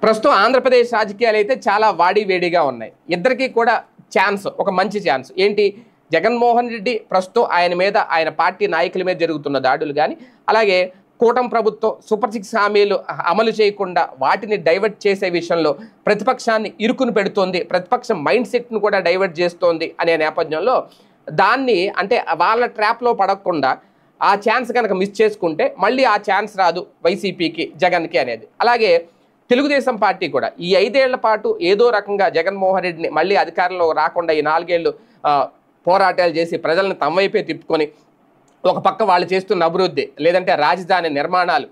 ప్రస్తుతం ఆంధ్రప్రదేశ్ రాజకీయాలు అయితే చాలా వాడివేడిగా ఉన్నాయి. ఇద్దరికీ కూడా ఛాన్స్, ఒక మంచి ఛాన్స్ ఏంటి, జగన్మోహన్ రెడ్డి ప్రస్తుతం ఆయన మీద, ఆయన పార్టీ నాయకుల మీద జరుగుతున్న దాడులు కానీ, అలాగే కూటమి ప్రభుత్వం సూపర్ 6 హామీలు అమలు చేయకుండా వాటిని డైవర్ట్ చేసే విషయంలో ప్రతిపక్షాన్ని ఇరుకును పెడుతోంది, ప్రతిపక్షం మైండ్ సెట్ను కూడా డైవర్ట్ చేస్తోంది అనే నేపథ్యంలో దాన్ని అంటే వాళ్ళ ట్రాప్లో పడకుండా ఆ ఛాన్స్ కనుక మిస్ చేసుకుంటే మళ్ళీ ఆ ఛాన్స్ రాదు వైసీపీకి, జగన్కి అనేది. అలాగే తెలుగుదేశం పార్టీ కూడా ఈ 5 ఏళ్ల పాటు ఏదో రకంగా జగన్మోహన్ రెడ్డిని మళ్ళీ అధికారంలో రాకుండా ఈ 4 ఏళ్ళు పోరాటాలు చేసి ప్రజలను తమ వైపే తిప్పుకొని ఒక పక్క వాళ్ళు చేస్తున్న అభివృద్ధి, లేదంటే రాజధాని నిర్మాణాలు,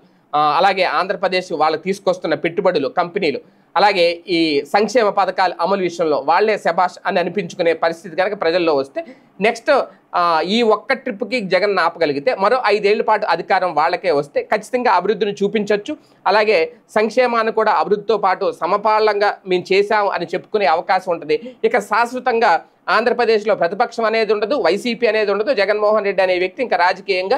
అలాగే ఆంధ్రప్రదేశ్ వాళ్ళకి తీసుకొస్తున్న పెట్టుబడులు, కంపెనీలు, అలాగే ఈ సంక్షేమ పథకాల అమలు విషయంలో వాళ్ళే శబాష్ అని అనిపించుకునే పరిస్థితి కనుక ప్రజల్లో వస్తే నెక్స్ట్ ఈ ఒక్క ట్రిప్కి జగన్ ఆపగలిగితే మరో 5 ఏళ్ల పాటు అధికారం వాళ్ళకే వస్తే ఖచ్చితంగా అభివృద్ధిని చూపించవచ్చు. అలాగే సంక్షేమాన్ని కూడా అభివృద్ధితో పాటు సమపాలంగా మేము చేశాము అని చెప్పుకునే అవకాశం ఉంటుంది. ఇక శాశ్వతంగా ఆంధ్రప్రదేశ్లో ప్రతిపక్షం అనేది ఉండదు, వైసీపీ అనేది ఉండదు, జగన్మోహన్ రెడ్డి అనే వ్యక్తి ఇంకా రాజకీయంగా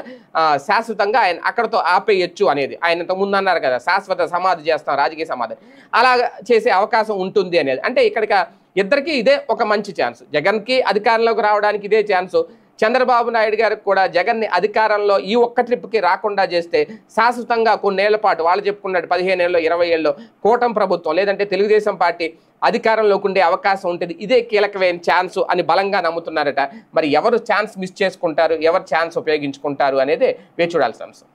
శాశ్వతంగా ఆయన అక్కడతో ఆపేయచ్చు అనేది. ఆయన ఇంతకుముందు అన్నారు కదా, శాశ్వత సమాధి చేస్తాం, రాజకీయ సమాధి, అలా చేసే అవకాశం ఉంటుంది అనేది. అంటే ఇక్కడికి ఇద్దరికి ఇదే ఒక మంచి ఛాన్స్. జగన్కి అధికారంలోకి రావడానికి ఇదే ఛాన్సు, చంద్రబాబు నాయుడు గారికి కూడా జగన్ని అధికారంలో ఈ ఒక్క ట్రిప్కి రాకుండా చేస్తే శాశ్వతంగా కొన్నేళ్ల పాటు వాళ్ళు చెప్పుకున్నట్టు 15 ఏళ్ళు 20 ఏళ్ళు కూటమి ప్రభుత్వం లేదంటే తెలుగుదేశం పార్టీ అధికారంలోకి ఉండే అవకాశం ఉంటుంది. ఇదే కీలకమైన ఛాన్స్ అని బలంగా నమ్ముతున్నారట. మరి ఎవరు ఛాన్స్ మిస్ చేసుకుంటారు, ఎవరు ఛాన్స్ ఉపయోగించుకుంటారు అనేది వేచి చూడాల్సిన అంశం.